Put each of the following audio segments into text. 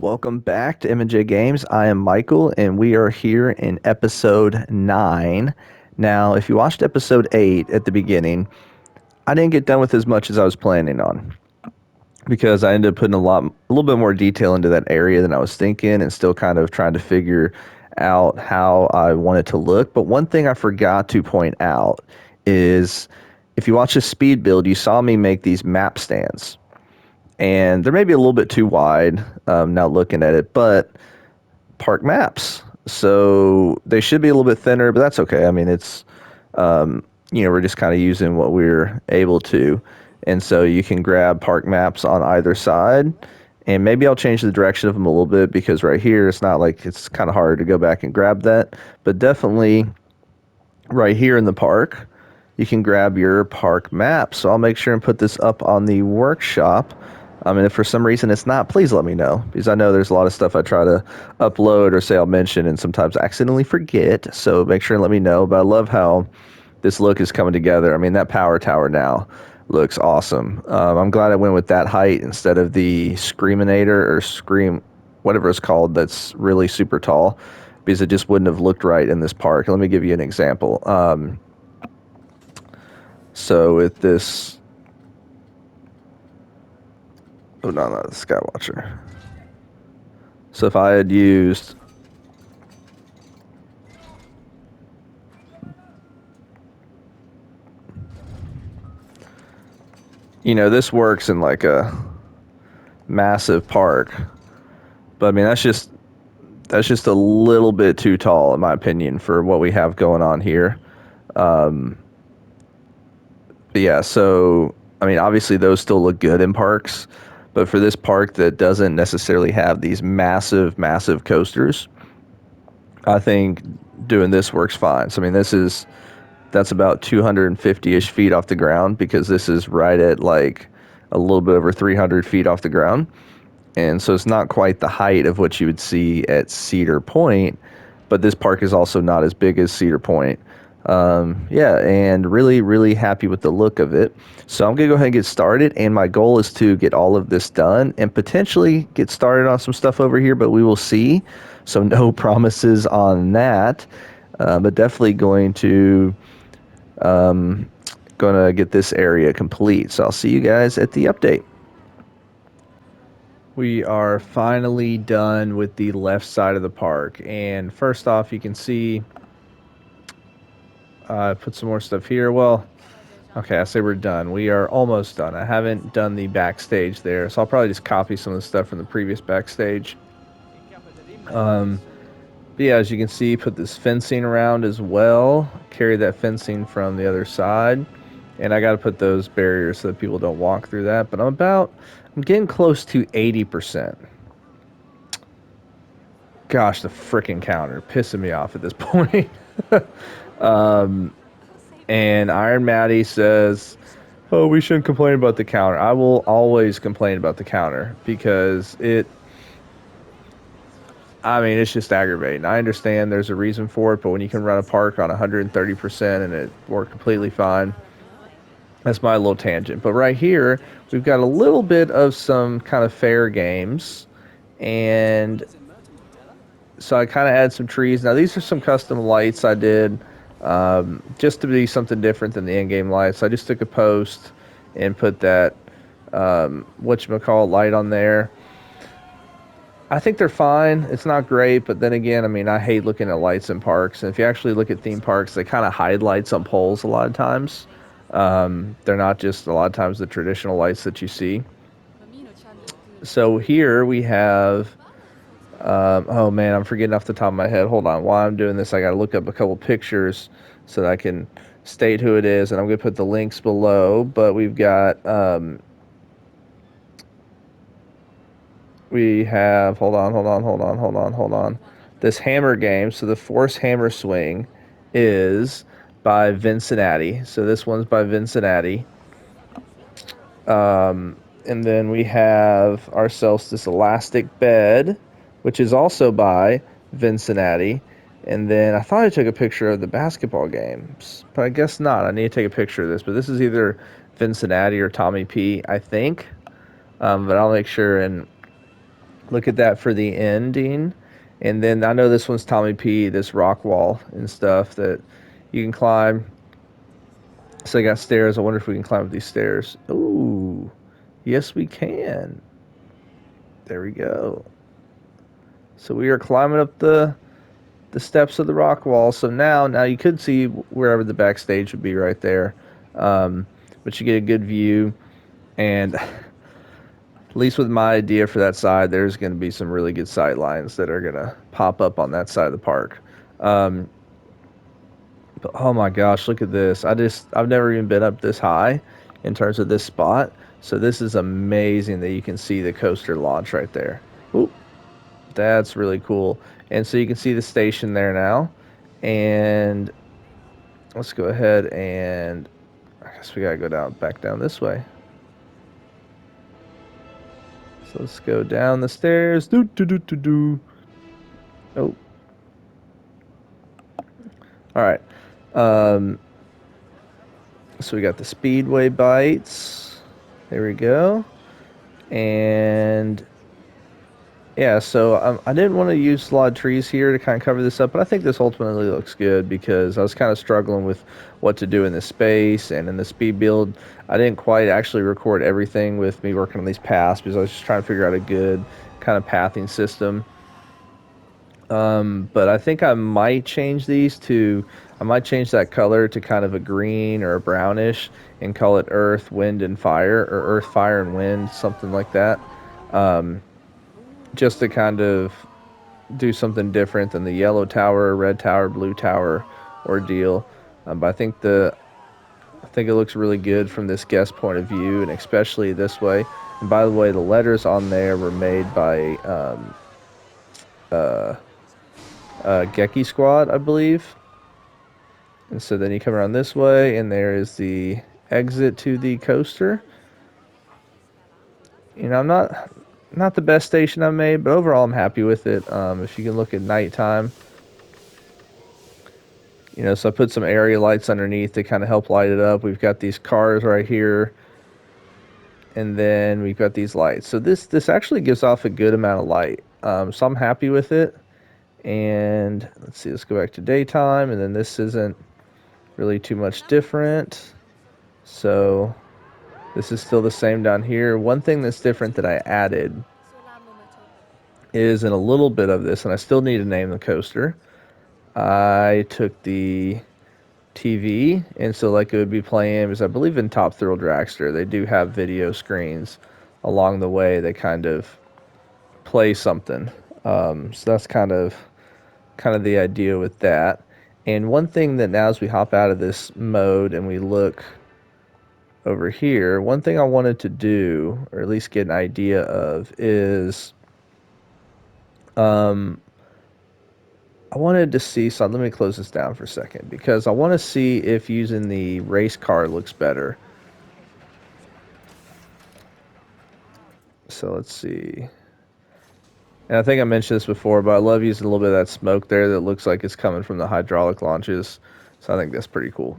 Welcome back to M&J Games. I am Michael, and we are here in episode 9. Now, if you watched episode 8 at the beginning, I didn't get done with as much as I was planning on because I ended up putting a little bit more detail into that area than I was thinking and still kind of trying to figure out how I want it to look. But one thing I forgot to point out is if you watch the speed build, you saw me make these map stands and they're maybe a little bit too wide now looking at it, but park maps. So they should be a little bit thinner, but that's okay. I mean, we're just kind of using what we're able to. And so you can grab park maps on either side. And maybe I'll change the direction of them a little bit because right here, it's not like it's kind of hard to go back and grab that. But definitely right here in the park, you can grab your park map. So I'll make sure and put this up on the workshop. And if for some reason it's not, please let me know because I know there's a lot of stuff I try to upload or say I'll mention and sometimes I accidentally forget. So make sure and let me know. But I love how this look is coming together. I mean, that power tower now looks awesome. I'm glad I went with that height instead of the Screaminator or Scream, whatever it's called, that's really super tall because it just wouldn't have looked right in this park. Let me give you an example. So with this, oh no, not the Skywatcher. So if I had used this works in like a massive park, but I mean that's just a little bit too tall in my opinion for what we have going on here. But yeah, so I mean obviously those still look good in parks, but for this park that doesn't necessarily have these massive coasters, I think doing this works fine. So I mean that's about 250-ish feet off the ground because this is right at like a little bit over 300 feet off the ground. And so it's not quite the height of what you would see at Cedar Point, but this park is also not as big as Cedar Point. Yeah, and really happy with the look of it. So I'm going to go ahead and get started, and my goal is to get all of this done and potentially get started on some stuff over here, but we will see. So no promises on that, but definitely going to get this area complete. So I'll see you guys at the update. We are finally done with the left side of the park. And first off, you can see I put some more stuff here. Well, okay, I say we're done. We are almost done. I haven't done the backstage there, so I'll probably just copy some of the stuff from the previous backstage. But yeah, as you can see, put this fencing around as well. Carry that fencing from the other side. And I got to put those barriers so that people don't walk through that. But I'm getting close to 80%. Gosh, the freaking counter pissing me off at this point. And Iron Maddie says, "Oh, we shouldn't complain about the counter." I will always complain about the counter because it's just aggravating. I understand there's a reason for it, but when you can run a park on 130% and it worked completely fine, that's my little tangent. But right here, we've got a little bit of some kind of fair games, and so I kind of add some trees. Now, these are some custom lights I did just to be something different than the in-game lights. I just took a post and put that whatchamacallit light on there. I think they're fine. It's not great, but then again, I mean, I hate looking at lights in parks. And if you actually look at theme parks, they kind of hide lights on poles a lot of times. They're not just a lot of times the traditional lights that you see. So here we have, oh man, I'm forgetting off the top of my head. Hold on. While I'm doing this, I got to look up a couple pictures so that I can state who it is. And I'm going to put the links below. But we've got, we have, hold on. This hammer game. So the Force Hammer Swing is by Vincinnati. So this one's by Vincinnati. And then we have ourselves this elastic bed, which is also by Vincinnati. And then I thought I took a picture of the basketball games, but I guess not. I need to take a picture of this. But this is either Vincinnati or Tommy P, I think. But I'll make sure and Look at that for the ending. And then I know this one's Tommy P, this rock wall and stuff that you can climb. So I got stairs. I wonder if we can climb up these stairs. Ooh, yes we can. There we go. So we are climbing up the steps of the rock wall. So now you could see wherever the backstage would be right there, but you get a good view. And at least with my idea for that side, there's going to be some really good sight lines that are going to pop up on that side of the park. But oh my gosh, look at this! I've never even been up this high in terms of this spot. So this is amazing that you can see the coaster launch right there. Oop, that's really cool. And so you can see the station there now. And let's go ahead and I guess we gotta go back down this way. So let's go down the stairs. Do do do do do. Oh. All right. So we got the Speedway bites. There we go. And yeah, so I didn't want to use a lot of trees here to kind of cover this up, but I think this ultimately looks good because I was kind of struggling with what to do in this space and in the speed build. I didn't quite actually record everything with me working on these paths because I was just trying to figure out a good kind of pathing system. But I think I might change I might change that color to kind of a green or a brownish and call it Earth, Wind, and Fire, or Earth, Fire, and Wind, something like that. Just to kind of do something different than the yellow tower, red tower, blue tower ordeal. But I think it looks really good from this guest point of view, and especially this way. And by the way, the letters on there were made by Geki Squad, I believe. And so then you come around this way, and there is the exit to the coaster. You know, I'm not the best station I've made, but overall I'm happy with it. If you can look at nighttime, you know, so I put some area lights underneath to kind of help light it up. We've got these cars right here, and then we've got these lights. So this actually gives off a good amount of light. So I'm happy with it. And let's see, let's go back to daytime, and then this isn't really too much different. So this is still the same down here. One thing that's different that I added is in a little bit of this, and I still need to name the coaster. I took the TV, and so like it would be playing, because I believe in Top Thrill Dragster, they do have video screens along the way. They kind of play something. So that's kind of the idea with that. And one thing that now as we hop out of this mode and we look over here, one thing I wanted to do, or at least get an idea of, is I wanted to see, so let me close this down for a second, because I want to see if using the race car looks better. So let's see. And I think I mentioned this before, but I love using a little bit of that smoke there that looks like it's coming from the hydraulic launches. So I think that's pretty cool.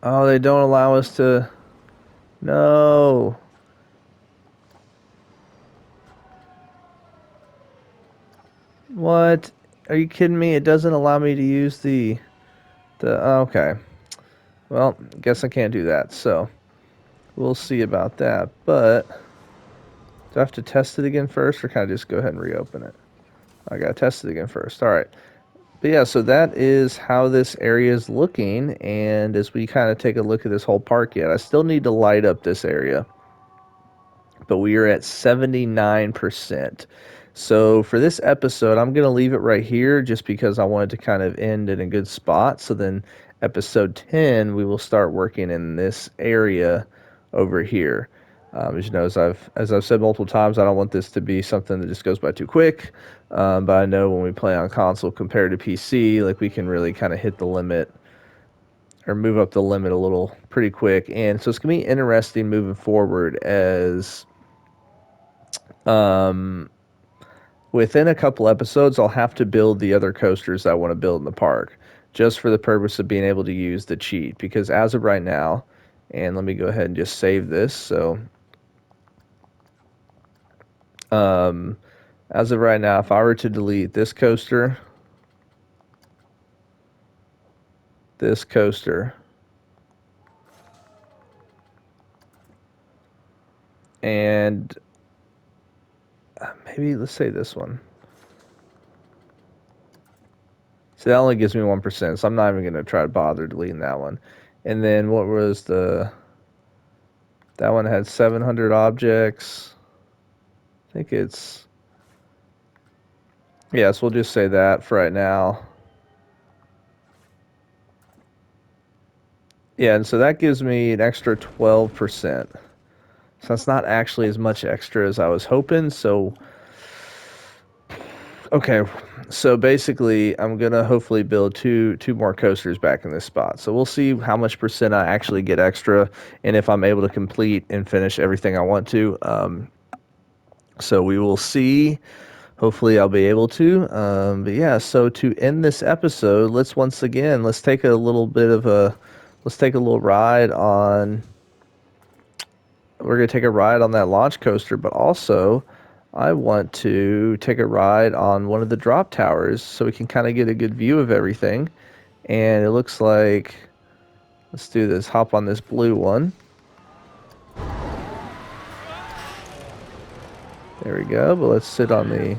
Oh, they don't allow us to... No. What? Are you kidding me? It doesn't allow me to use the... Okay. Well, guess I can't do that. So, we'll see about that. But, do I have to test it again first, or can I just go ahead and reopen it? I gotta test it again first. All right. But yeah, so that is how this area is looking. And as we kind of take a look at this whole park yet, I still need to light up this area. But we are at 79%. So for this episode, I'm going to leave it right here just because I wanted to kind of end in a good spot. So then episode 10, we will start working in this area over here. As you know, as I've said multiple times, I don't want this to be something that just goes by too quick. But I know when we play on console compared to PC, like we can really kind of hit the limit or move up the limit a little pretty quick. And so it's going to be interesting moving forward as within a couple episodes, I'll have to build the other coasters I want to build in the park just for the purpose of being able to use the cheat. Because as of right now, And let me go ahead and just save this. So as of right now, if I were to delete this coaster, and maybe let's say this one. So that only gives me 1%, so I'm not even going to try to bother deleting that one. And then what was that one had 700 objects. I think it's, yes, we'll just say that for right now. Yeah, and so that gives me an extra 12%. So that's not actually as much extra as I was hoping. So, okay, so basically I'm going to hopefully build two more coasters back in this spot. So we'll see how much percent I actually get extra and if I'm able to complete and finish everything I want to. So we will see. Hopefully I'll be able to. But yeah, so to end this episode, let's take a little ride on. We're going to take a ride on that launch coaster, but also I want to take a ride on one of the drop towers so we can kind of get a good view of everything. And it looks like, let's do this, hop on this blue one. There we go, but let's sit on the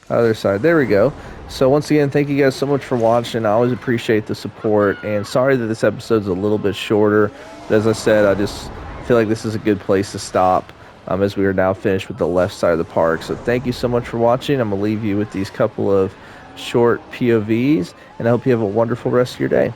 other side. There we go. So once again, thank you guys so much for watching. I always appreciate the support, and sorry that this episode's a little bit shorter. But as I said, I just feel like this is a good place to stop as we are now finished with the left side of the park. So thank you so much for watching. I'm going to leave you with these couple of short POVs, and I hope you have a wonderful rest of your day.